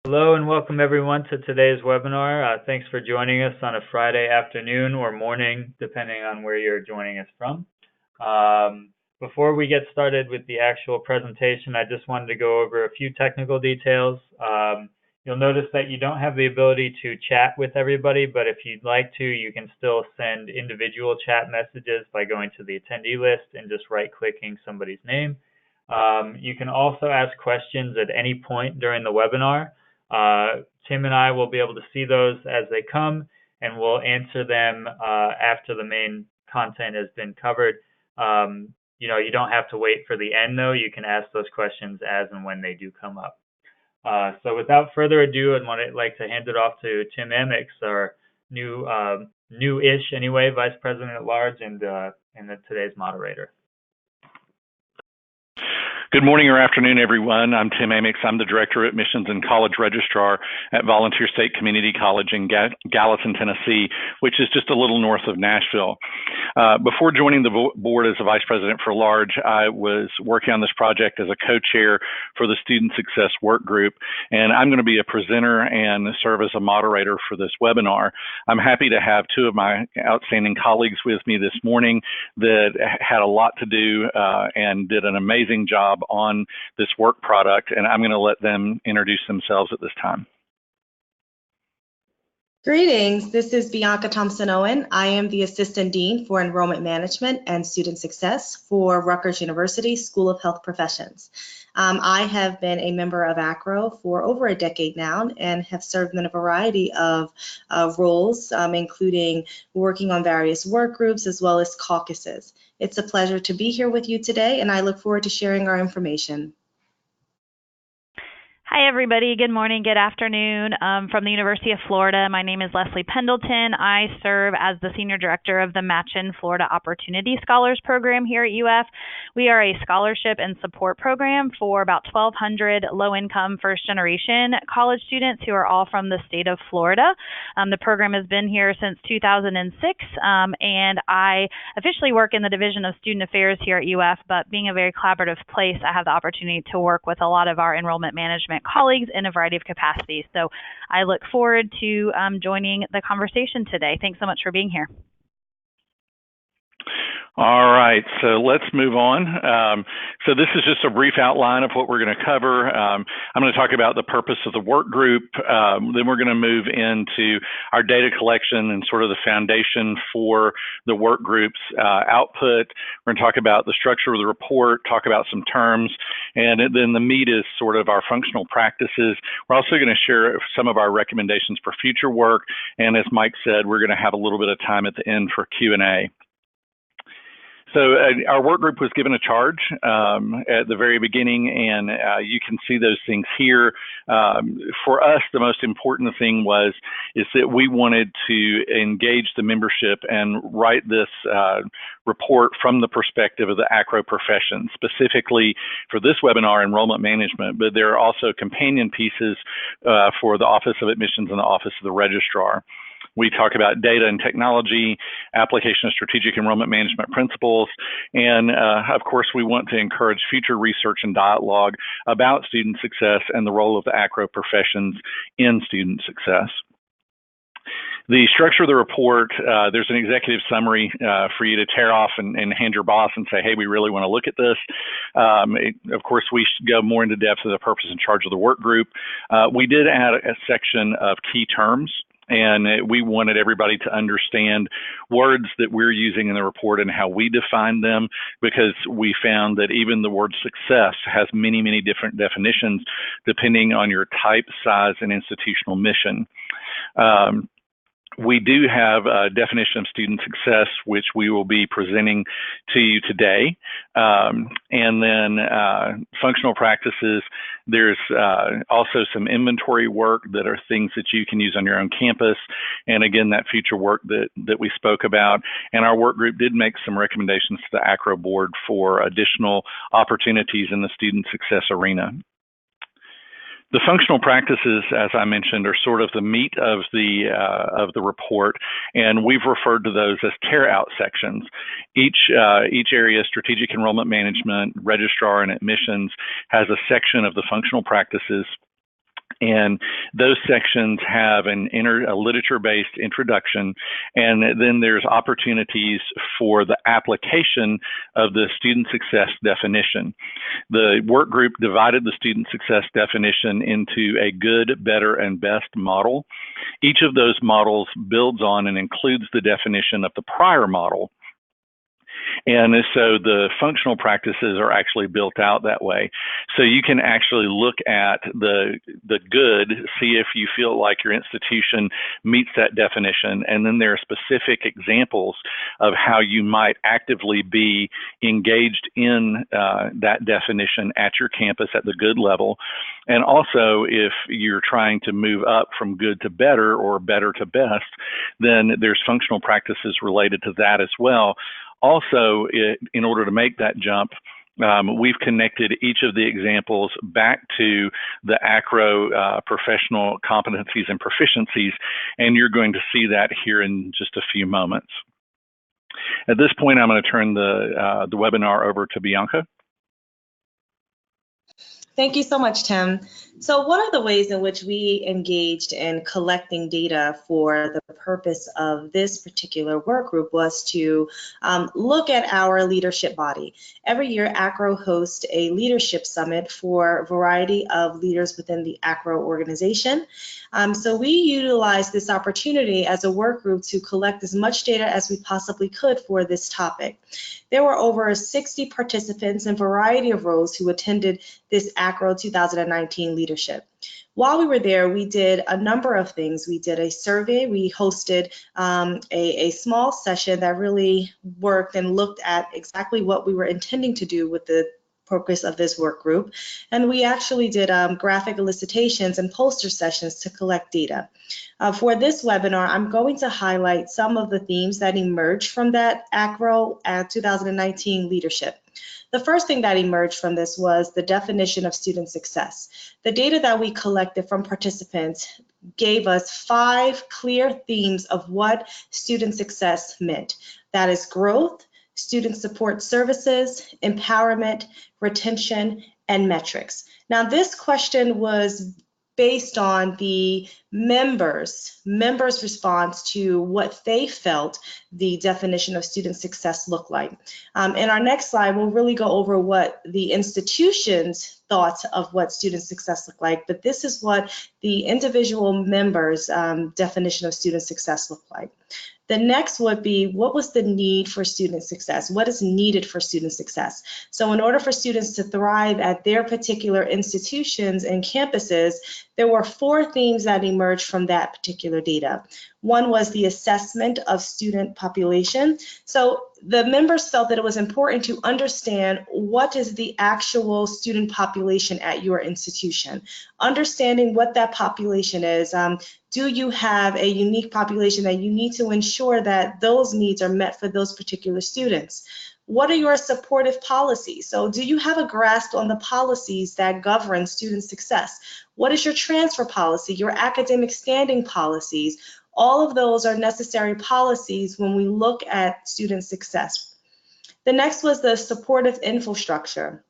Hello and welcome everyone to today's webinar. Thanks for joining us on a Friday afternoon or morning, depending on where you're joining us from. Before we get started with the actual presentation, I just wanted to go over a few technical details. You'll notice that you don't have the ability to chat with everybody, but if you'd like to, you can still send individual chat messages by going to the attendee list and just right-clicking somebody's name. You can also ask questions at any point during the webinar. Tim and I will be able to see those as they come, and we'll answer them after the main content has been covered. You don't have to wait for the end, though. You can ask those questions as and when they do come up. So without further ado, I'd like to hand it off to Tim Amix, our new-ish anyway, Vice President at Large and today's moderator. Good morning or afternoon, everyone. I'm Tim Amix. I'm the Director of Admissions and College Registrar at Volunteer State Community College in Gallatin, Tennessee, which is just a little north of Nashville. Before joining the board as a Vice President for Large, I was working on this project as a co-chair for the Student Success Work Group, and I'm going to be a presenter and serve as a moderator for this webinar. I'm happy to have two of my outstanding colleagues with me this morning that had a lot to do and did an amazing job on this work product, and I'm going to let them introduce themselves at this time. Greetings, this is Bianca Thompson-Owen. I am the Assistant Dean for Enrollment Management and Student Success for Rutgers University School of Health Professions. I have been a member of ACRO for over a decade now and have served in a variety of roles, including working on various work groups as well as caucuses. It's a pleasure to be here with you today, and I look forward to sharing our information. Hi, everybody. Good morning, good afternoon. From the University of Florida, my name is Leslie Pendleton. I serve as the Senior Director of the Match-In Florida Opportunity Scholars Program here at UF. We are a scholarship and support program for about 1,200 low-income first-generation college students who are all from the state of Florida. The program has been here since 2006, and I officially work in the Division of Student Affairs here at UF, but being a very collaborative place, I have the opportunity to work with a lot of our enrollment management colleagues in a variety of capacities. So I look forward to joining the conversation today. Thanks so much for being here. All right, so let's move on. So this is just a brief outline of what we're going to cover. I'm going to talk about the purpose of the work group. Then we're going to move into our data collection and sort of the foundation for the work group's output. We're going to talk about the structure of the report, talk about some terms, and then the meat is sort of our functional practices. We're also going to share some of our recommendations for future work, and as Mike said, we're going to have a little bit of time at the end for Q&A. So our work group was given a charge at the very beginning, and you can see those things here. For us, the most important thing is that we wanted to engage the membership and write this report from the perspective of the ACRO profession, specifically for this webinar, enrollment management, but there are also companion pieces for the Office of Admissions and the Office of the Registrar. We talk about data and technology, application of strategic enrollment management principles, and of course, we want to encourage future research and dialogue about student success and the role of the ACRO professions in student success. The structure of the report, there's an executive summary for you to tear off and hand your boss and say, hey, we really want to look at this. Of course, we should go more into depth of the purpose and charge of the work group. We did add a section of key terms, and we wanted everybody to understand words that we're using in the report and how we define them, because we found that even the word success has many, many different definitions depending on your type, size, and institutional mission. We do have a definition of student success, which we will be presenting to you today. And then functional practices, there's also some inventory work that are things that you can use on your own campus. And again, that future work that we spoke about. And our work group did make some recommendations to the ACRO board for additional opportunities in the student success arena. The functional practices, as I mentioned, are sort of the meat of the report, and we've referred to those as tear-out sections. Each area, strategic enrollment management, registrar, and admissions, has a section of the functional practices, And those sections have a literature-based introduction, and then there's opportunities for the application of the student success definition. The work group divided the student success definition into a good, better, and best model. Each of those models builds on and includes the definition of the prior model. And so the functional practices are actually built out that way. So you can actually look at the good, see if you feel like your institution meets that definition. And then there are specific examples of how you might actively be engaged in that definition at your campus at the good level. And also, if you're trying to move up from good to better or better to best, then there's functional practices related to that as well. Also, in order to make that jump, we've connected each of the examples back to the ACRO professional competencies and proficiencies, and you're going to see that here in just a few moments. At this point, I'm going to turn the webinar over to Bianca. Thank you so much, Tim. So one of the ways in which we engaged in collecting data for the purpose of this particular work group was to look at our leadership body. Every year, ACRO hosts a leadership summit for a variety of leaders within the ACRO organization. So we utilized this opportunity as a work group to collect as much data as we possibly could for this topic. There were over 60 participants in a variety of roles who attended this ACRO 2019 leadership. While we were there, we did a number of things. We did a survey. We hosted a small session that really worked and looked at exactly what we were intending to do with the purpose of this work group. And we actually did graphic elicitations and poster sessions to collect data. For this webinar, I'm going to highlight some of the themes that emerged from that ACRO 2019 leadership. The first thing that emerged from this was the definition of student success. The data that we collected from participants gave us 5 clear themes of what student success meant. That is growth, student support services, empowerment, retention, and metrics. Now, this question was based on the members' response to what they felt the definition of student success looked like. In our next slide, we'll really go over what the institution's thoughts of what student success looked like, but this is what the individual members' definition of student success looked like. The next would be, what was the need for student success? What is needed for student success? So in order for students to thrive at their particular institutions and campuses, there were 4 themes that emerged from that particular data. One was the assessment of student population. So the members felt that it was important to understand what is the actual student population at your institution. Understanding what that population is. Do you have a unique population that you need to ensure that those needs are met for those particular students? What are your supportive policies? So do you have a grasp on the policies that govern student success? What is your transfer policy, your academic standing policies? All of those are necessary policies when we look at student success. The next was the supportive infrastructure.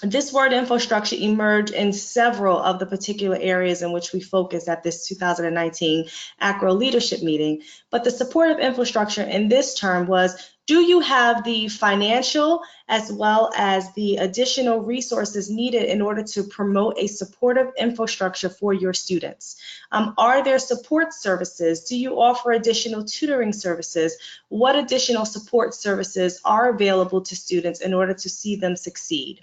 This word infrastructure emerged in several of the particular areas in which we focused at this 2019 ACRO leadership meeting. But the supportive infrastructure in this term was, do you have the financial as well as the additional resources needed in order to promote a supportive infrastructure for your students? Are there support services? Do you offer additional tutoring services? What additional support services are available to students in order to see them succeed?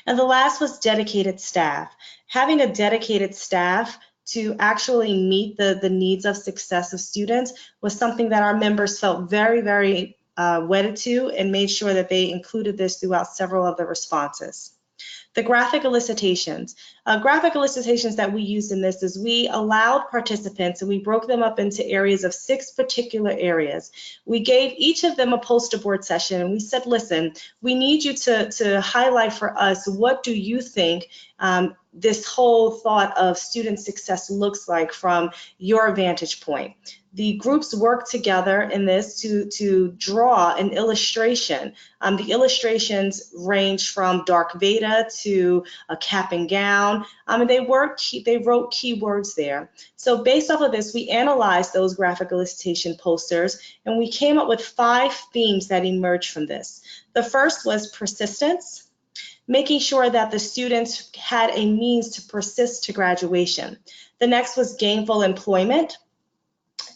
And the last was dedicated staff. Having a dedicated staff to actually meet the needs of success of students was something that our members felt very, very wedded to, and made sure that they included this throughout several of the responses. The graphic elicitations. Graphic elicitations that we used in this is we allowed participants, and we broke them up into areas of 6 particular areas. We gave each of them a poster board session, and we said, listen, we need you to highlight for us, what do you think this whole thought of student success looks like from your vantage point. The groups work together in this to draw an illustration. The illustrations range from dark Veda to a cap and gown, and they wrote keywords there. So based off of this, we analyzed those graphic illustration posters, and we came up with 5 themes that emerged from this. The first was persistence, making sure that the students had a means to persist to graduation. The next was gainful employment,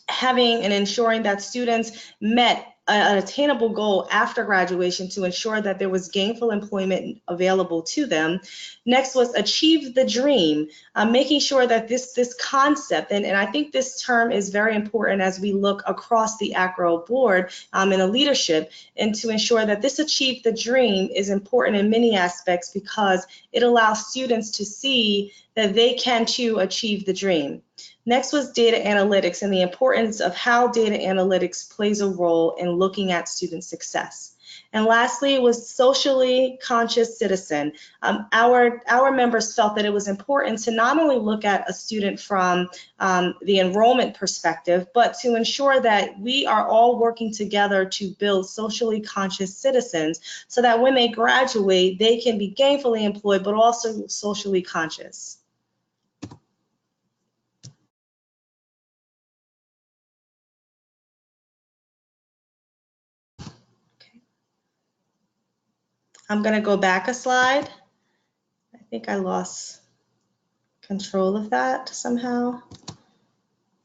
having and ensuring that students met an attainable goal after graduation to ensure that there was gainful employment available to them. Next was achieve the dream, making sure that this concept, and I think this term is very important as we look across the ACRO board in a leadership, and to ensure that this achieve the dream is important in many aspects because it allows students to see that they can too achieve the dream. Next was data analytics and the importance of how data analytics plays a role in looking at student success. And lastly, it was socially conscious citizen. Our members felt that it was important to not only look at a student from the enrollment perspective, but to ensure that we are all working together to build socially conscious citizens so that when they graduate, they can be gainfully employed, but also socially conscious. I'm going to go back a slide. I think I lost control of that somehow.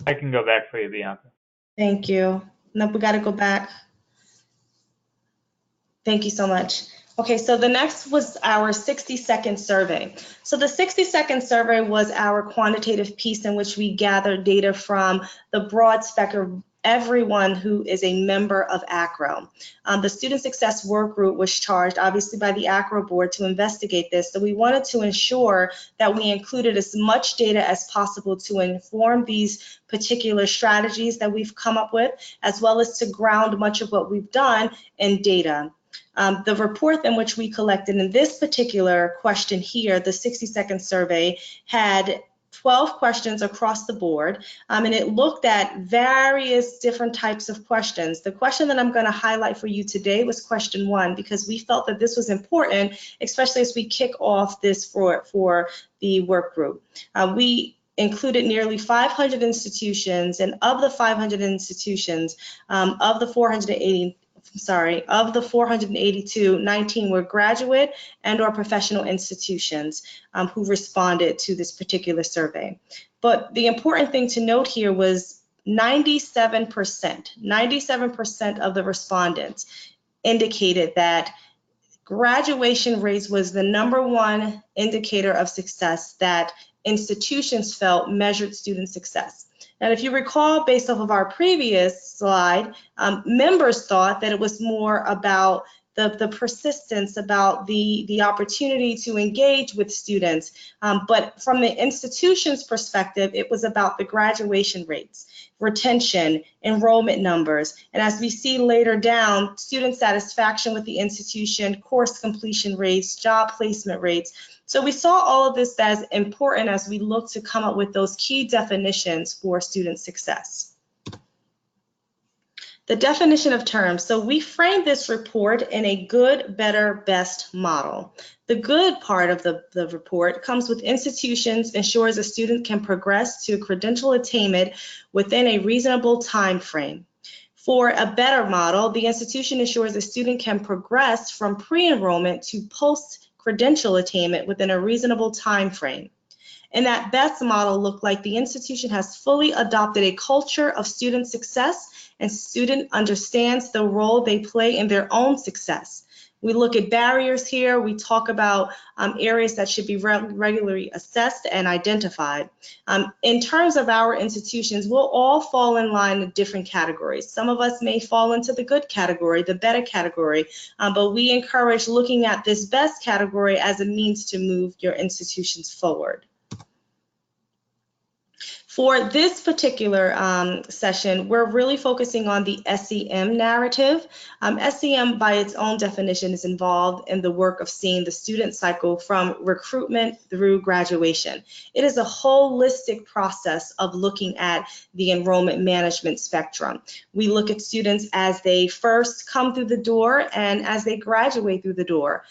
I can go back for you, Bianca. Thank you. No, we got to go back. Thank you so much. Okay, so the next was our 60-second survey. So the 60-second survey was our quantitative piece in which we gathered data from the broad spectrum of everyone who is a member of ACRO. The Student Success Work Group was charged, obviously, by the ACRO board to investigate this. So we wanted to ensure that we included as much data as possible to inform these particular strategies that we've come up with, as well as to ground much of what we've done in data. The report in which we collected in this particular question here, the 60-second survey, had 12 questions across the board, and it looked at various different types of questions. The question that I'm going to highlight for you today was question 1, because we felt that this was important, especially as we kick off this for the work group. We included nearly 500 institutions, and of the 500 institutions, of the 482, 19 were graduate and or professional institutions who responded to this particular survey. But the important thing to note here was 97% of the respondents indicated that graduation rates was the #1 indicator of success that institutions felt measured student success. And if you recall, based off of our previous slide, members thought that it was more about the persistence, about the opportunity to engage with students. But from the institution's perspective, it was about the graduation rates, retention, enrollment numbers, and as we see later down, student satisfaction with the institution, course completion rates, job placement rates. So we saw all of this as important as we look to come up with those key definitions for student success. The definition of terms. So we framed this report in a good, better, best model. The good part of the report comes with institutions, ensures a student can progress to credential attainment within a reasonable time frame. For a better model, the institution ensures a student can progress from pre-enrollment to post-credential attainment within a reasonable time frame. And that best model looked like the institution has fully adopted a culture of student success and student understands the role they play in their own success. We look at barriers here. We talk about areas that should be regularly assessed and identified. In terms of our institutions, we'll all fall in line with different categories. Some of us may fall into the good category, the better category, but we encourage looking at this best category as a means to move your institutions forward. For this particular session, we're really focusing on the SEM narrative. SEM, by its own definition, is involved in the work of seeing the student cycle from recruitment through graduation. It is a holistic process of looking at the enrollment management spectrum. We look at students as they first come through the door and as they graduate through the door.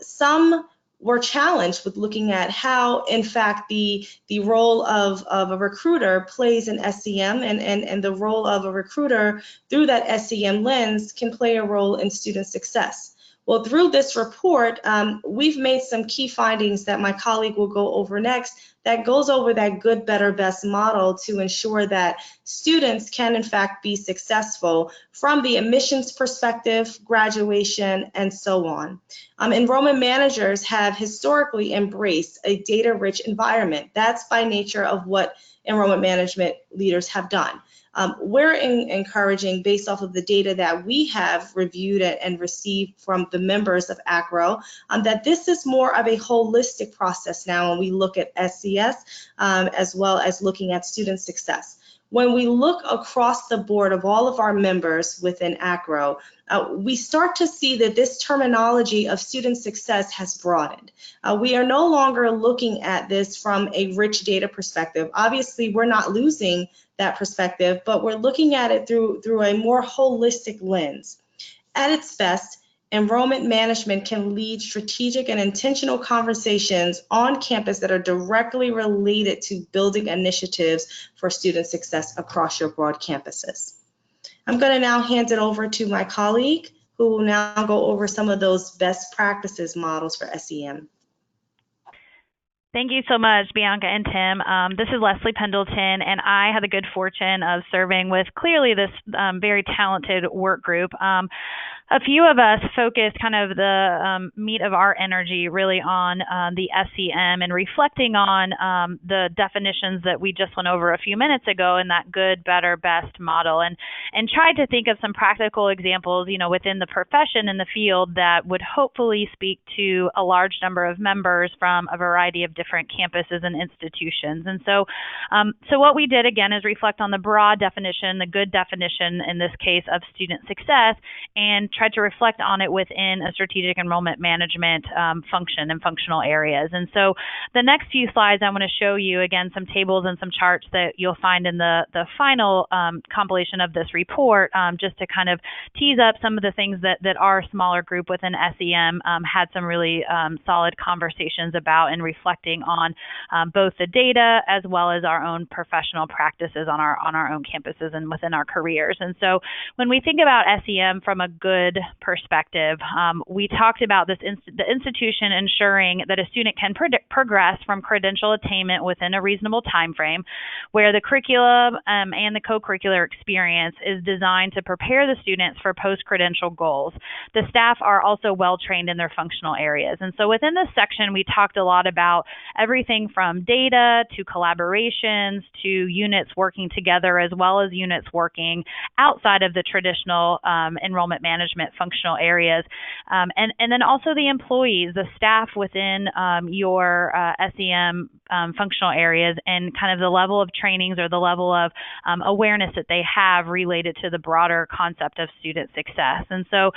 Some were challenged with looking at how, in fact, the role of a recruiter plays in SEM, and the role of a recruiter through that SEM lens can play a role in student success. Well, through this report, we've made some key findings that my colleague will go over next that goes over that good, better, best model to ensure that students can, in fact, be successful from the admissions perspective, graduation, and so on. Enrollment managers have historically embraced a data-rich environment. That's by nature of what enrollment management leaders have done. We're encouraging, based off of the data that we have reviewed and received from the members of ACRO, that this is more of a holistic process now when we look at SES, as well as looking at student success. When we look across the board of all of our members within ACRO, we start to see that this terminology of student success has broadened. We are no longer looking at this from a rich data perspective. Obviously, we're not losing that perspective, but we're looking at it through a more holistic lens. At its best, enrollment management can lead strategic and intentional conversations on campus that are directly related to building initiatives for student success across your broad campuses. I'm going to now hand it over to my colleague, who will now go over some of those best practices models for SEM. Thank you so much, Bianca and Tim. This is Leslie Pendleton, and I had the good fortune of serving with clearly this very talented work group. A few of us focused kind of the meat of our energy really on the SEM and reflecting on the definitions that we just went over a few minutes ago in that good, better, best model, and tried to think of some practical examples, you know, within the profession and the field that would hopefully speak to a large number of members from a variety of different campuses and institutions. And so what we did again is reflect on the broad definition, the good definition in this case of student success, and tried to reflect on it within a strategic enrollment management function and functional areas. And so the next few slides, I want to show you again some tables and some charts that you'll find in the final compilation of this report, just to kind of tease up some of the things that our smaller group within SEM had some really solid conversations about, and reflecting on both the data as well as our own professional practices on our own campuses and within our careers. And so when we think about SEM from a good perspective, we talked about the institution ensuring that a student can progress from credential attainment within a reasonable time frame, where the curriculum and the co-curricular experience is designed to prepare the students for post-credential goals. The staff are also well trained in their functional areas. And so within this section, we talked a lot about everything from data to collaborations to units working together, as well as units working outside of the traditional enrollment management functional areas. And then also the employees, the staff within your SEM functional areas, and kind of the level of trainings or the level of awareness that they have related to the broader concept of student success. And so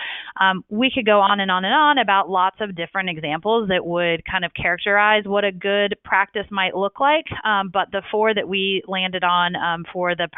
we could go on and on and on about lots of different examples that would kind of characterize what a good practice might look like. But the four that we landed on for the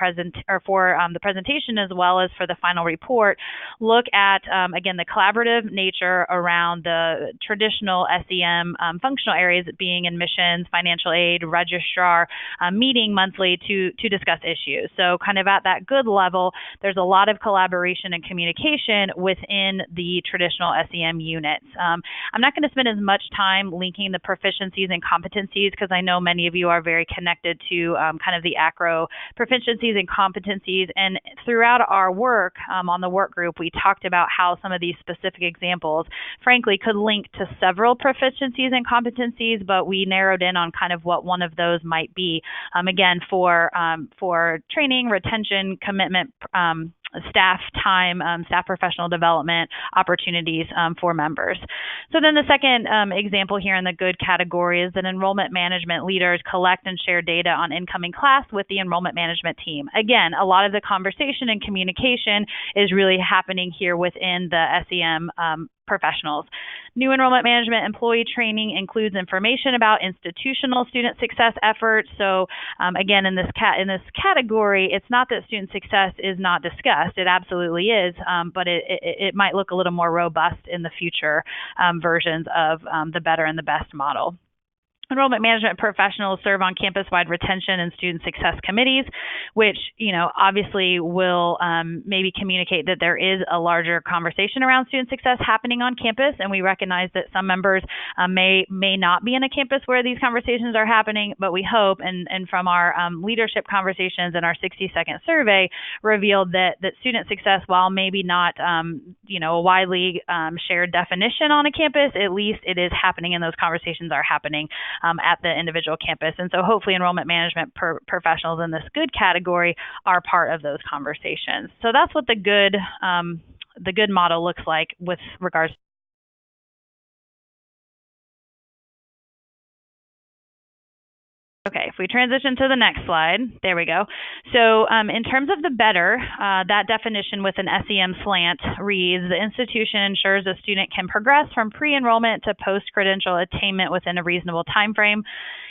presentation as well as for the final report look at again the collaborative nature around the traditional SEM functional areas, being admissions, financial aid, registrar, meeting monthly to discuss issues. So kind of at that good level, there's a lot of collaboration and communication within the traditional SEM units. I'm not going to spend as much time linking the proficiencies and competencies, because I know many of you are very connected to kind of the ACRO proficiencies and competencies. And throughout our work on the work group, we talked about how some of these specific examples, frankly, could link to several proficiencies and competencies, but we narrowed in on kind of what one of those might be. Again, for training, retention, commitment, staff time, staff professional development opportunities for members. So then the second example here in the good category is that enrollment management leaders collect and share data on incoming class with the enrollment management team. Again, a lot of the conversation and communication is really happening here within the SEM professionals. New enrollment management employee training includes information about institutional student success efforts. So again, in this category, it's not that student success is not discussed. It absolutely is, but it might look a little more robust in the future versions of the better and the best model. Enrollment management professionals serve on campus-wide retention and student success committees, which, obviously will maybe communicate that there is a larger conversation around student success happening on campus, and we recognize that some members may not be in a campus where these conversations are happening, but we hope, and from our leadership conversations and our 60-second survey, revealed that student success, while maybe not, a widely shared definition on a campus, at least it is happening and those conversations are happening at the individual campus. And so hopefully enrollment management professionals in this good category are part of those conversations. So that's what the good model looks like with regards. Okay, if we transition to the next slide, there we go. So in terms of the better, that definition with an SEM slant reads, the institution ensures a student can progress from pre-enrollment to post-credential attainment within a reasonable time frame.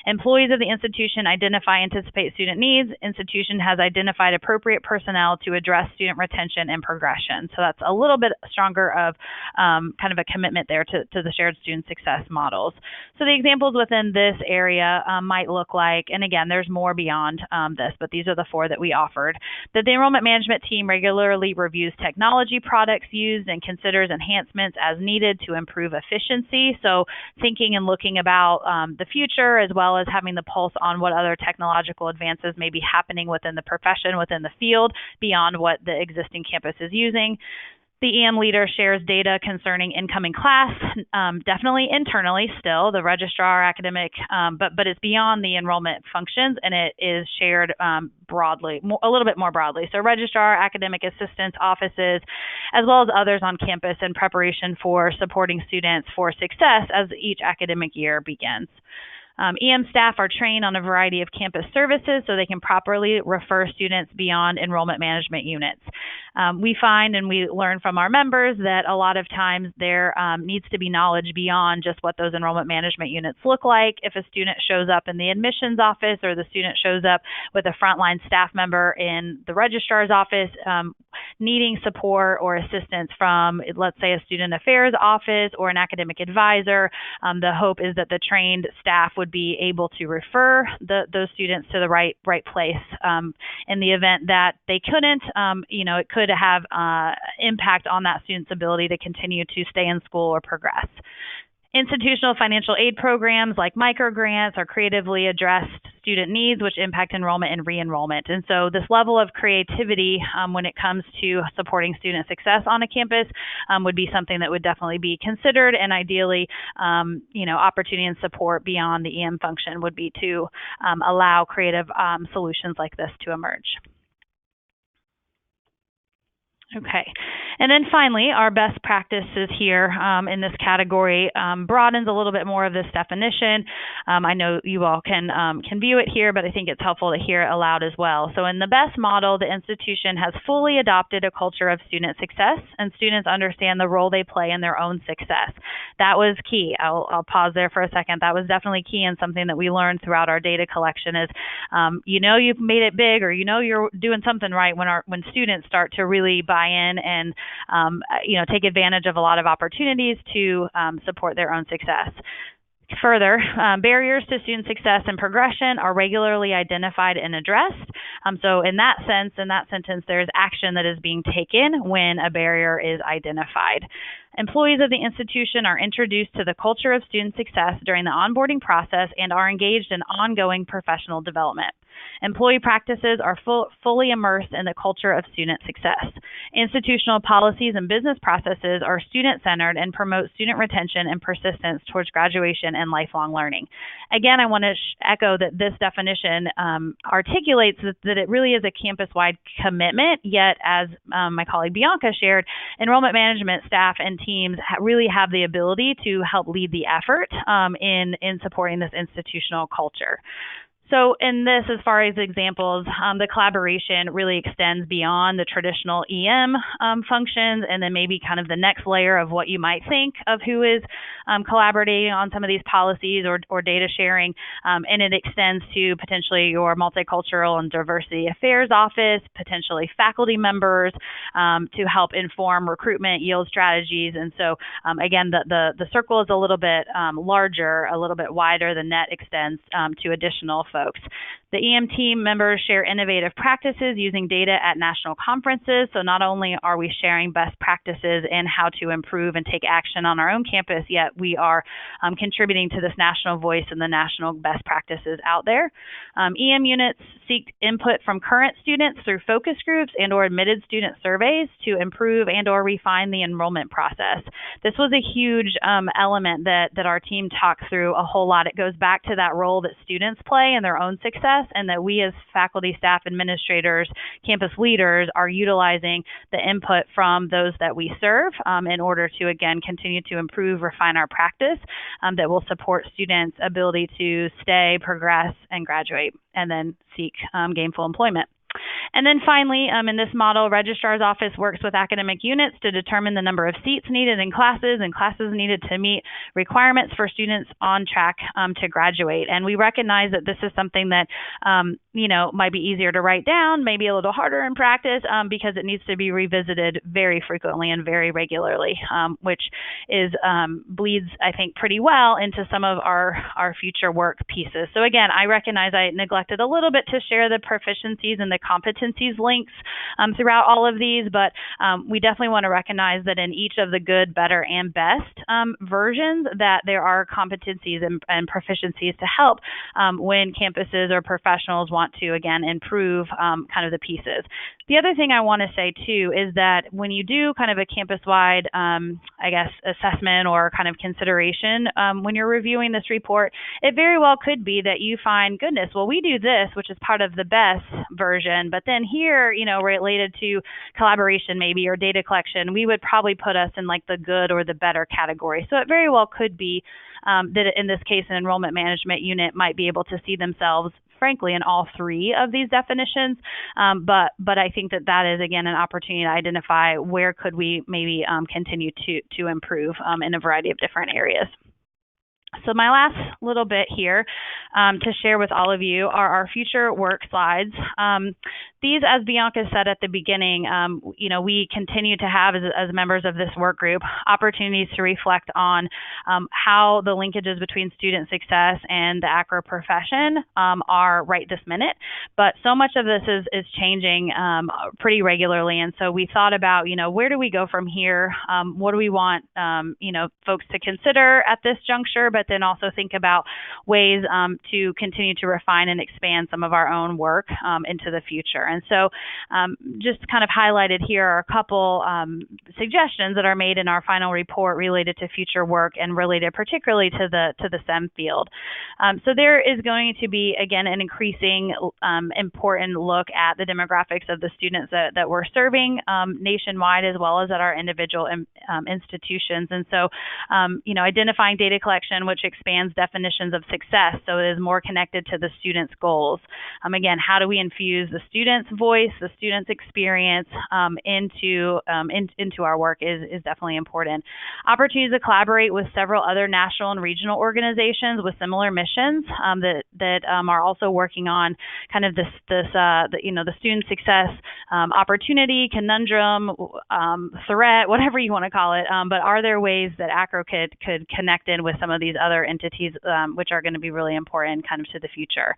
Employees of the institution identify and anticipate student needs. Institution has identified appropriate personnel to address student retention and progression. So that's a little bit stronger of kind of a commitment there to the shared student success models. So the examples within this area might look like, and again, there's more beyond this, but these are the four that we offered, that the enrollment management team regularly reviews technology products used and considers enhancements as needed to improve efficiency. So thinking and looking about the future, as well as having the pulse on what other technological advances may be happening within the profession, within the field, beyond what the existing campus is using. The EM leader shares data concerning incoming class, definitely internally still, the registrar, academic, but it's beyond the enrollment functions, and it is shared broadly, a little bit more broadly. So registrar, academic assistants, offices, as well as others on campus in preparation for supporting students for success as each academic year begins. EM staff are trained on a variety of campus services so they can properly refer students beyond enrollment management units. We find and we learn from our members that a lot of times there needs to be knowledge beyond just what those enrollment management units look like. If a student shows up in the admissions office or the student shows up with a frontline staff member in the registrar's office needing support or assistance from, let's say, a student affairs office or an academic advisor, the hope is that the trained staff would be able to refer those students to the right place. In the event that they couldn't, it could have impact on that student's ability to continue to stay in school or progress. Institutional financial aid programs like microgrants are creatively addressed student needs, which impact enrollment and re-enrollment. And so this level of creativity when it comes to supporting student success on a campus would be something that would definitely be considered, and ideally, opportunity and support beyond the EM function would be to allow creative solutions like this to emerge. Okay, and then finally, our best practices here in this category broadens a little bit more of this definition. I know you all can view it here, but I think it's helpful to hear it aloud as well. So in the best model, the institution has fully adopted a culture of student success, and students understand the role they play in their own success. That was key. I'll pause there for a second. That was definitely key, and something that we learned throughout our data collection is, you've made it big, or you're doing something right when students start to really buy in and take advantage of a lot of opportunities to support their own success. Further, barriers to student success and progression are regularly identified and addressed. So in that sense, in that sentence, there is action that is being taken when a barrier is identified. Employees of the institution are introduced to the culture of student success during the onboarding process and are engaged in ongoing professional development. Employee practices are fully immersed in the culture of student success. Institutional policies and business processes are student-centered and promote student retention and persistence towards graduation and lifelong learning. Again, I want to echo that this definition articulates that it really is a campus-wide commitment, yet as my colleague Bianca shared, enrollment management staff and teams really have the ability to help lead the effort in supporting this institutional culture. So in this, as far as examples, the collaboration really extends beyond the traditional EM functions, and then maybe kind of the next layer of what you might think of who is collaborating on some of these policies or data sharing, and it extends to potentially your multicultural and diversity affairs office, potentially faculty members to help inform recruitment yield strategies. And so again, the circle is a little bit larger, a little bit wider. The net extends to additional folks. The EM team members share innovative practices using data at national conferences. So not only are we sharing best practices in how to improve and take action on our own campus, yet we are contributing to this national voice and the national best practices out there. EM units seek input from current students through focus groups and or admitted student surveys to improve and or refine the enrollment process. This was a huge element that our team talked through a whole lot. It goes back to that role that students play in their own success, and that we as faculty, staff, administrators, campus leaders are utilizing the input from those that we serve in order to, again, continue to improve, refine our practice that will support students' ability to stay, progress, and graduate, and then seek gainful employment. And then finally, in this model, Registrar's Office works with academic units to determine the number of seats needed in classes and classes needed to meet requirements for students on track to graduate. And we recognize that this is something that, might be easier to write down, maybe a little harder in practice because it needs to be revisited very frequently and very regularly, which is bleeds, I think, pretty well into some of our future work pieces. So again, I recognize I neglected a little bit to share the proficiencies and the competencies links throughout all of these, but we definitely want to recognize that in each of the good, better, and best versions, that there are competencies and proficiencies to help when campuses or professionals want to, again, improve kind of the pieces. The other thing I want to say, too, is that when you do kind of a campus-wide, assessment or kind of consideration when you're reviewing this report, it very well could be that you find, goodness, well, we do this, which is part of the best version, but then here, related to collaboration maybe or data collection, we would probably put us in like the good or the better category. So it very well could be that in this case, an enrollment management unit might be able to see themselves, frankly, in all three of these definitions. But I think that is, again, an opportunity to identify where could we maybe continue to improve in a variety of different areas. So my last little bit here to share with all of you are our future work slides. These, as Bianca said at the beginning, we continue to have, as members of this work group, opportunities to reflect on how the linkages between student success and the ACRO profession are right this minute. But so much of this is changing pretty regularly. And so we thought about, where do we go from here? What do we want, folks to consider at this juncture, but then also think about ways to continue to refine and expand some of our own work into the future. And so just kind of highlighted here are a couple suggestions that are made in our final report related to future work and related particularly to the SEM field. So there is going to be, again, an increasing important look at the demographics of the students that we're serving nationwide as well as at our individual institutions. And so, identifying data collection, which expands definitions of success so it is more connected to the student's goals. Again, how do we infuse the student's voice, the student's experience into our work is definitely important. Opportunities to collaborate with several other national and regional organizations with similar missions that are also working on kind of the student success opportunity, conundrum, threat, whatever you want to call it. But are there ways that ACRO could connect in with some of these other entities, which are going to be really important kind of to the future.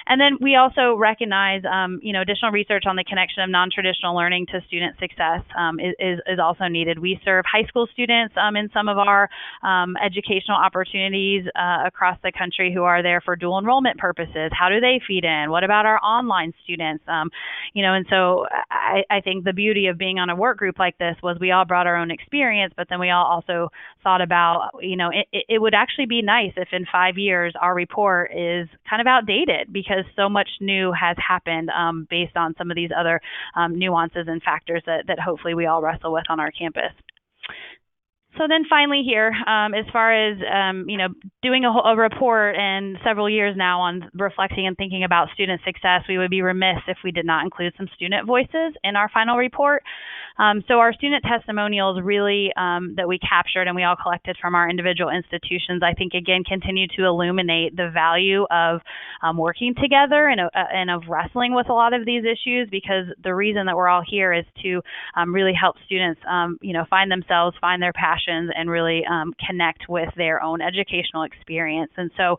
And then we also recognize, additional research on the connection of non-traditional learning to student success is also needed. We serve high school students in some of our educational opportunities across the country who are there for dual enrollment purposes. How do they feed in? What about our online students? And so I think the beauty of being on a work group like this was we all brought our own experience, but then we all also thought about, it would actually be nice if in 5 years our report is kind of outdated because so much new has happened based on some of these other nuances and factors that hopefully we all wrestle with on our campus. So then finally here, as far as, doing a report and several years now on reflecting and thinking about student success, we would be remiss if we did not include some student voices in our final report. So our student testimonials really that we captured and we all collected from our individual institutions, I think, again, continue to illuminate the value of working together and of wrestling with a lot of these issues, because the reason that we're all here is to really help students, find themselves, find their passions, and really connect with their own educational experience. And so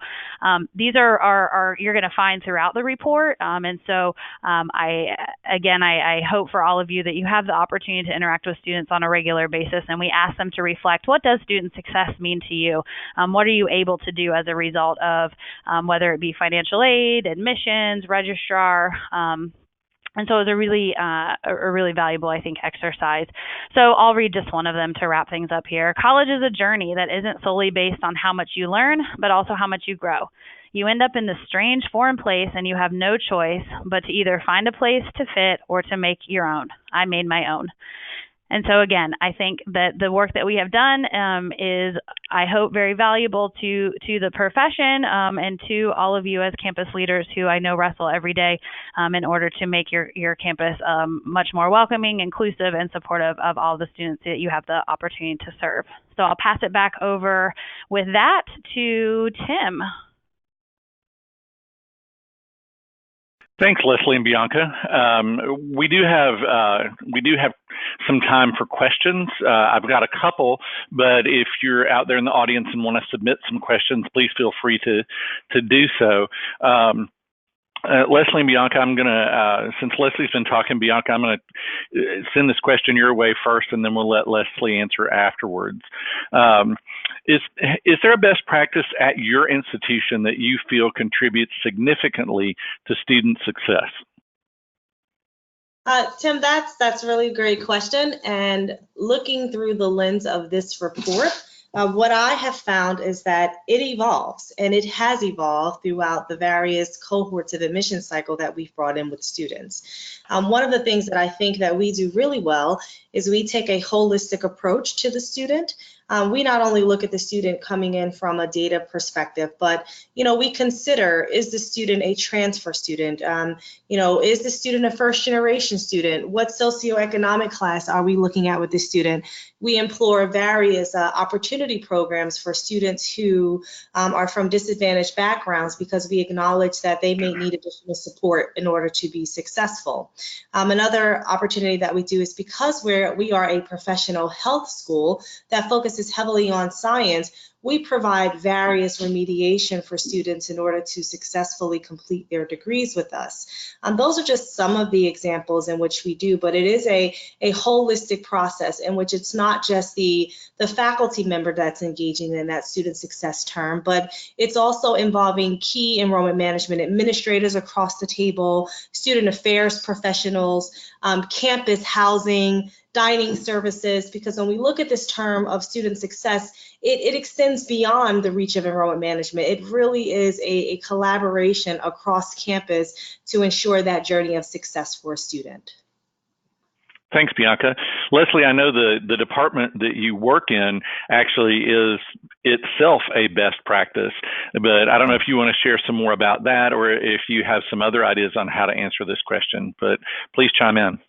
these are you're going to find throughout the report. And so I hope for all of you that you have the opportunity to interact with students on a regular basis, and we ask them to reflect, what does student success mean to you? What are you able to do as a result of whether it be financial aid, admissions, registrar, and so it was a really valuable, I think, exercise. So I'll read just one of them to wrap things up here. College is a journey that isn't solely based on how much you learn, but also how much you grow. You end up in this strange foreign place and you have no choice but to either find a place to fit or to make your own. I made my own. And so again, I think that the work that we have done is, I hope, very valuable to the profession and to all of you as campus leaders who I know wrestle every day in order to make your campus much more welcoming, inclusive, and supportive of all the students that you have the opportunity to serve. So I'll pass it back over with that to Tim. Thanks, Leslie and Bianca. We do have some time for questions. I've got a couple, but if you're out there in the audience and want to submit some questions, please feel free to do so. Leslie and Bianca, I'm going to, since Leslie's been talking, Bianca, I'm going to send this question your way first, and then we'll let Leslie answer afterwards. Is there a best practice at your institution that you feel contributes significantly to student success? Tim, that's a really great question. And looking through the lens of this report, what I have found is that it evolves, and it has evolved throughout the various cohorts of admission cycle that we've brought in with students. One of the things that I think that we do really well is we take a holistic approach to the student. We not only look at the student coming in from a data perspective, but we consider, is the student a transfer student? Is the student a first generation student? What socioeconomic class are we looking at with the student? We employ various opportunity programs for students who are from disadvantaged backgrounds, because we acknowledge that they may need additional support in order to be successful. Another opportunity that we do is, because we are a professional health school that focuses heavily on science, we provide various remediation for students in order to successfully complete their degrees with us. Those are just some of the examples in which we do, but it is a holistic process in which it's not just the faculty member that's engaging in that student success term, but it's also involving key enrollment management administrators across the table, student affairs professionals, campus housing, dining services, because when we look at this term of student success, it extends beyond the reach of enrollment management. It really is a collaboration across campus to ensure that journey of success for a student. Thanks, Bianca. Leslie, I know the department that you work in actually is itself a best practice, but I don't know if you want to share some more about that, or if you have some other ideas on how to answer this question, but please chime in.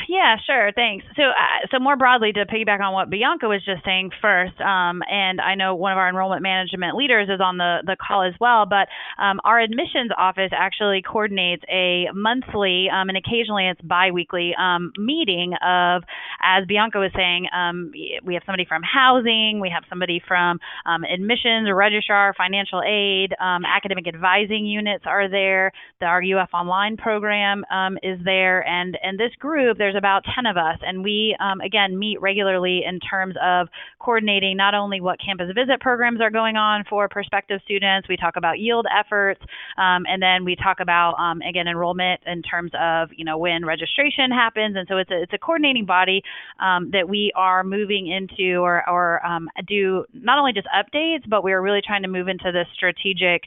Yeah, sure. Thanks. So more broadly, to piggyback on what Bianca was just saying first, and I know one of our enrollment management leaders is on the call as well, but our admissions office actually coordinates a monthly and occasionally it's biweekly meeting of, as Bianca was saying, we have somebody from housing, we have somebody from admissions, a registrar, financial aid, academic advising units are there. Our UF Online program is there, and this group, there's about 10 of us, and we, again, meet regularly in terms of coordinating not only what campus visit programs are going on for prospective students, we talk about yield efforts, and then we talk about, again, enrollment in terms of, when registration happens, and so it's a coordinating body that we are moving into or do not only just updates, but we are really trying to move into the strategic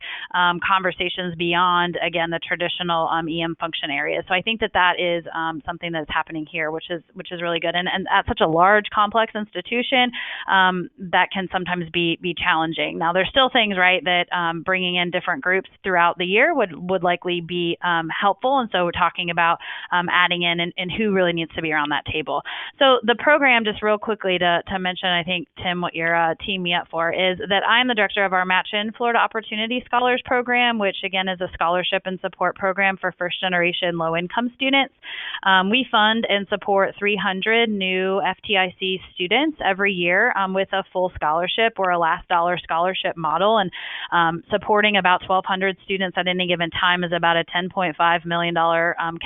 conversations beyond, again, the traditional EM function areas. So I think that is something that's happening here, which is really good. And at such a large, complex institution, that can sometimes be challenging. Now, there's still things, right, that bringing in different groups throughout the year would likely be helpful. And so we're talking about adding in and who really needs to be around that table. So the program, just real quickly to mention, I think, Tim, what you're teeing me up for is that I'm the director of our Match-In Florida Opportunity Scholars Program, which, again, is a scholarship and support program for first-generation low-income students. We fund and support 300 new FTIC students every year with a full scholarship or a last dollar scholarship model, and supporting about 1,200 students at any given time is about a $10.5 million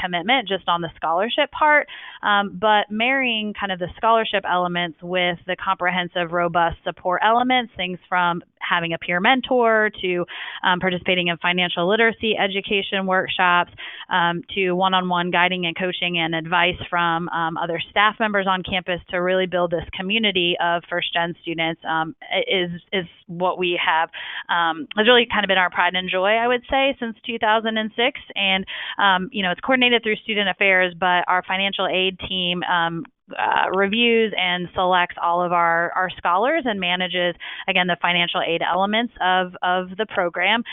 commitment just on the scholarship part, but marrying kind of the scholarship elements with the comprehensive, robust support elements, things from having a peer mentor to participating in financial literacy education workshops to one-on-one guiding and coaching and advice from other staff members on campus to really build this community of first-gen students is what we have has really kind of been our pride and joy, I would say, since 2006. And, it's coordinated through student affairs, but our financial aid team reviews and selects all of our scholars and manages, again, the financial aid elements of the program.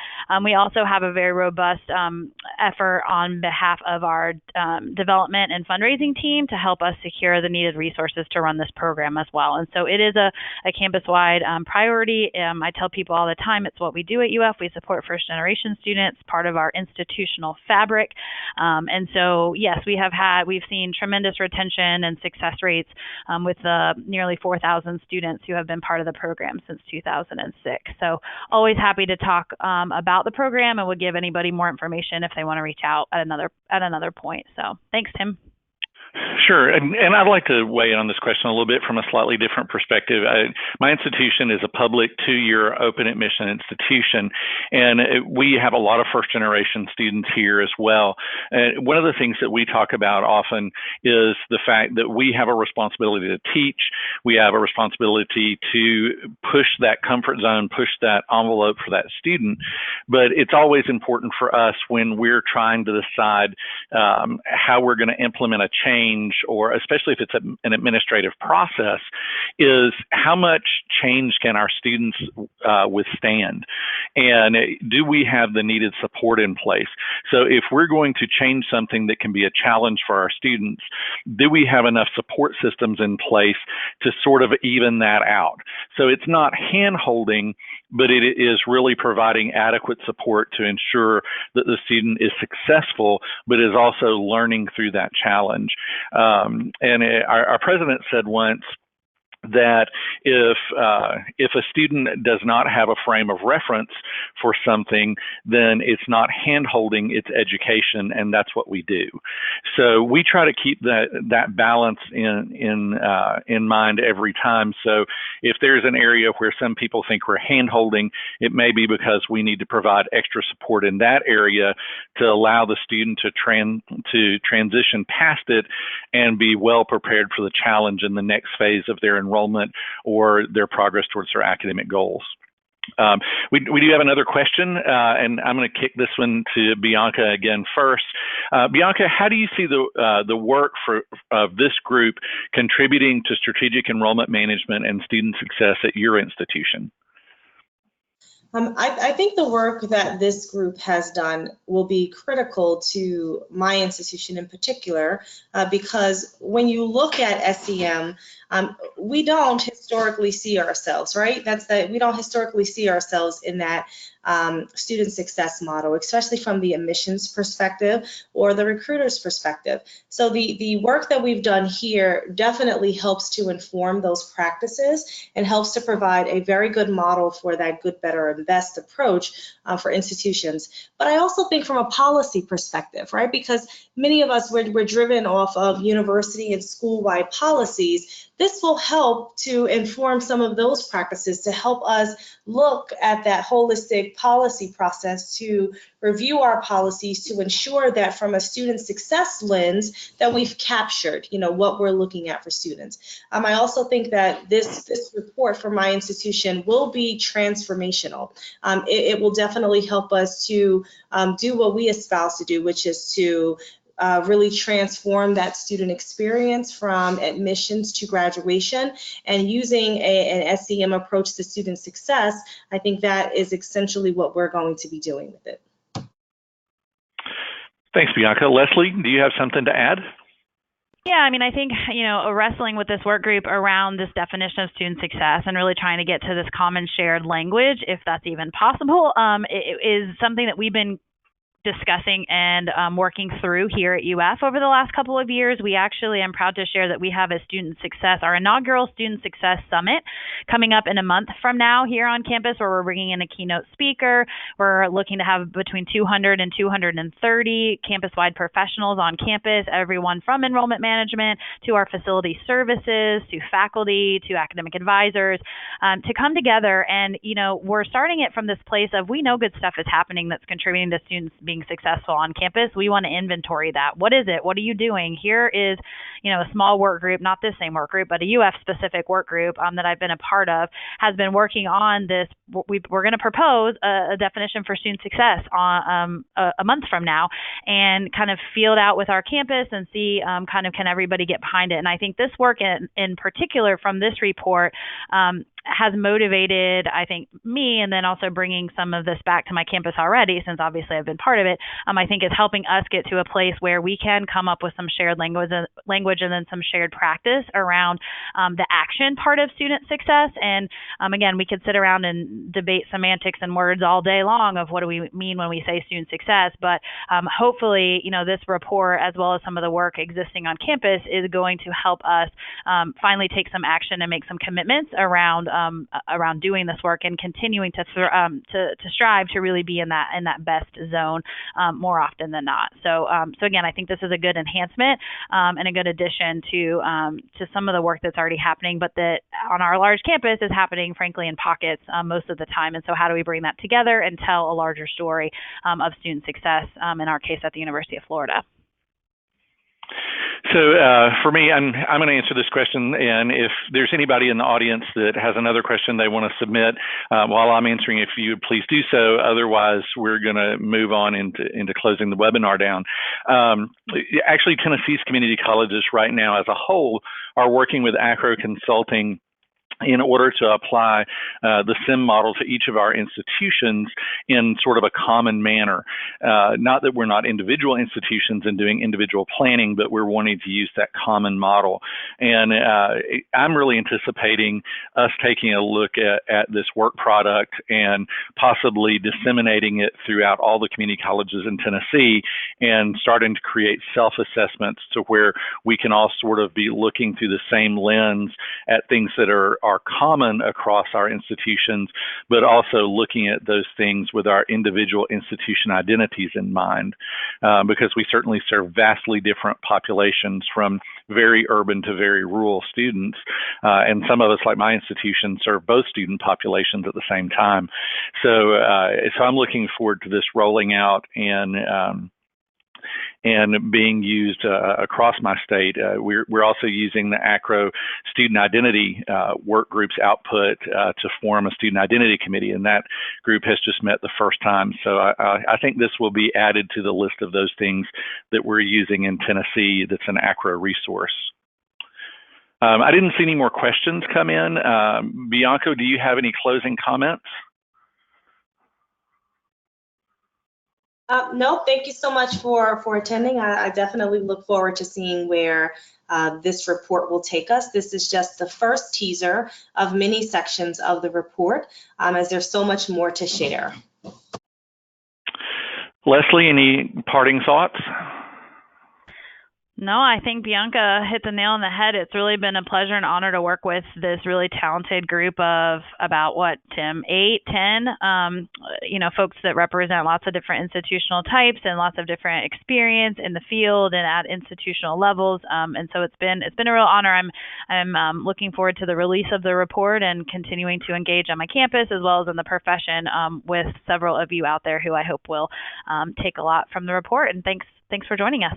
We also have a very robust effort on behalf of our development and fundraising team to help us secure the needed resources to run this program as well. And so it is a campus-wide priority. I tell people all the time, it's what we do at UF. We support first-generation students, part of our institutional fabric. And so, yes, we've seen tremendous retention and success rates with the nearly 4,000 students who have been part of the program since 2006. So always happy to talk about the program, and would give anybody more information if they want to reach out at another point. So thanks, Tim. Sure, and I'd like to weigh in on this question a little bit from a slightly different perspective. My institution is a public 2-year open admission institution, and we have a lot of first-generation students here as well. And one of the things that we talk about often is the fact that we have a responsibility to teach. We have a responsibility to push that comfort zone, push that envelope for that student. But it's always important for us when we're trying to decide how we're going to implement a change, or especially if it's an administrative process, is how much change can our students withstand? And do we have the needed support in place? So if we're going to change something that can be a challenge for our students, do we have enough support systems in place to sort of even that out? So it's not hand-holding, but it is really providing adequate support to ensure that the student is successful, but is also learning through that challenge. And our president said once that if a student does not have a frame of reference for something, then it's not hand-holding, it's education, and that's what we do. So we try to keep that balance in mind every time. So if there's an area where some people think we're hand-holding, it may be because we need to provide extra support in that area to allow the student to transition past it and be well prepared for the challenge in the next phase of their enrollment or their progress towards their academic goals. We do have another question, and I'm going to kick this one to Bianca again first. Bianca, how do you see the work of this group contributing to strategic enrollment management and student success at your institution? I think the work that this group has done will be critical to my institution in particular, because when you look at SEM, we don't historically see ourselves, right? We don't historically see ourselves in that student success model, especially from the admissions perspective or the recruiter's perspective. So the work that we've done here definitely helps to inform those practices and helps to provide a very good model for that good, better, and best approach for institutions. But I also think from a policy perspective, right? Because many of us, we're driven off of university and school-wide policies. This will help to inform some of those practices to help us look at that holistic policy process, to review our policies to ensure that from a student success lens that we've captured, what we're looking at for students. I also think that this report for my institution will be transformational. It will definitely help us to do what we espouse to do, which is to really transform that student experience from admissions to graduation, and using an SEM approach to student success. I think that is essentially what we're going to be doing with it. Thanks, Bianca. Leslie, do you have something to add? Yeah, I mean, I think, wrestling with this work group around this definition of student success and really trying to get to this common shared language, if that's even possible, it is something that we've been discussing and working through here at UF over the last couple of years. We actually, I'm proud to share that we have our inaugural Student Success Summit coming up in a month from now here on campus, where we're bringing in a keynote speaker. We're looking to have between 200 and 230 campus-wide professionals on campus, everyone from enrollment management to our facility services, to faculty, to academic advisors, to come together. And, we're starting it from this place of, we know good stuff is happening that's contributing to students being successful on campus. We want to inventory that. What is it? What are you doing? Here is, a small work group, not this same work group, but a UF specific work group that I've been a part of, has been working on this. We're going to propose a definition for student success on a month from now, and kind of field out with our campus and see can everybody get behind it. And I think this work in particular from this report has motivated, I think, me, and then also bringing some of this back to my campus already, since obviously I've been part of it. I think it's helping us get to a place where we can come up with some shared language and then some shared practice around the action part of student success. And again, we could sit around and debate semantics and words all day long of what do we mean when we say student success. But hopefully, this report, as well as some of the work existing on campus, is going to help us finally take some action and make some commitments around doing this work and continuing to strive to really be in that best zone more often than not. So again, I think this is a good enhancement and a good addition to some of the work that's already happening, but that on our large campus is happening, frankly, in pockets most of the time. And so how do we bring that together and tell a larger story of student success, in our case at the University of Florida? So for me, I'm going to answer this question, and if there's anybody in the audience that has another question they want to submit while I'm answering, if you would please do so. Otherwise, we're going to move on into closing the webinar down. Actually, Tennessee's community colleges right now as a whole are working with Acro Consulting in order to apply the SEM model to each of our institutions in sort of a common manner. Not that we're not individual institutions and doing individual planning, but we're wanting to use that common model. And I'm really anticipating us taking a look at this work product and possibly disseminating it throughout all the community colleges in Tennessee, and starting to create self-assessments to where we can all sort of be looking through the same lens at things that are common across our institutions, but also looking at those things with our individual institution identities in mind, because we certainly serve vastly different populations, from very urban to very rural students, and some of us, like my institution, serve both student populations at the same time. So I'm looking forward to this rolling out and being used across my state. We're also using the ACRO Student Identity Work Group's output to form a Student Identity Committee, and that group has just met the first time. So I think this will be added to the list of those things that we're using in Tennessee that's an ACRO resource. I didn't see any more questions come in. Bianca, do you have any closing comments? No, thank you so much for attending. I definitely look forward to seeing where this report will take us. This is just the first teaser of many sections of the report, as there's so much more to share. Leslie, any parting thoughts? No, I think Bianca hit the nail on the head. It's really been a pleasure and honor to work with this really talented group of about what, Tim, 8, 10, folks that represent lots of different institutional types and lots of different experience in the field and at institutional levels. And so it's been a real honor. I'm looking forward to the release of the report and continuing to engage on my campus as well as in the profession with several of you out there who I hope will take a lot from the report. And thanks for joining us.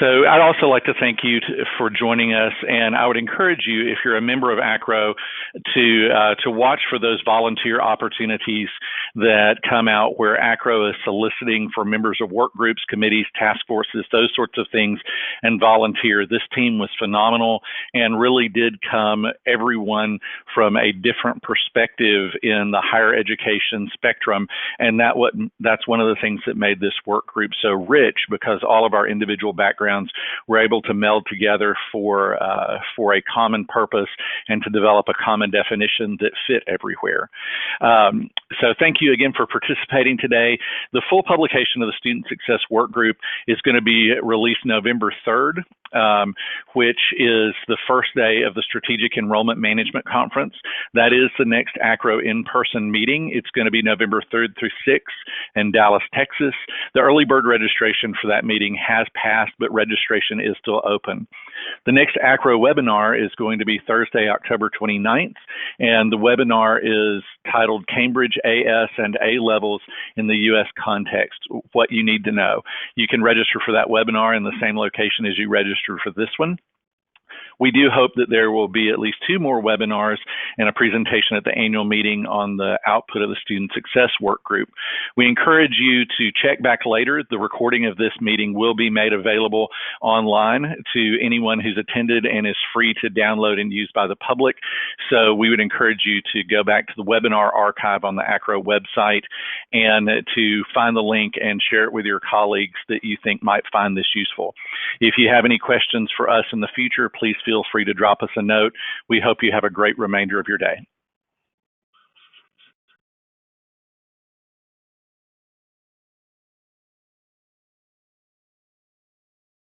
So I'd also like to thank you for joining us, and I would encourage you, if you're a member of ACRO, to watch for those volunteer opportunities that come out where ACRO is soliciting for members of work groups, committees, task forces, those sorts of things, and volunteer. This team was phenomenal and really did come everyone from a different perspective in the higher education spectrum, and that's one of the things that made this work group so rich, because all of our individual backgrounds were able to meld together for a common purpose and to develop a common definition that fit everywhere. So thank you again for participating today. The full publication of the Student Success Work Group is going to be released November 3rd, which is the first day of the Strategic Enrollment Management Conference. That is the next ACRO in-person meeting. It's going to be November 3rd through 6th in Dallas, Texas. The early bird registration for that meeting has passed, but registration is still open. The next ACRO webinar is going to be Thursday, October 29th, and the webinar is titled Cambridge AS and A Levels in the U.S. Context, What You Need to Know. You can register for that webinar in the same location as you register for this one. We do hope that there will be at least 2 more webinars and a presentation at the annual meeting on the output of the Student Success Work Group. We encourage you to check back later. The recording of this meeting will be made available online to anyone who's attended and is free to download and use by the public. So we would encourage you to go back to the webinar archive on the ACRO website and to find the link and share it with your colleagues that you think might find this useful. If you have any questions for us in the future, please feel free to drop us a note. We hope you have a great remainder of your day.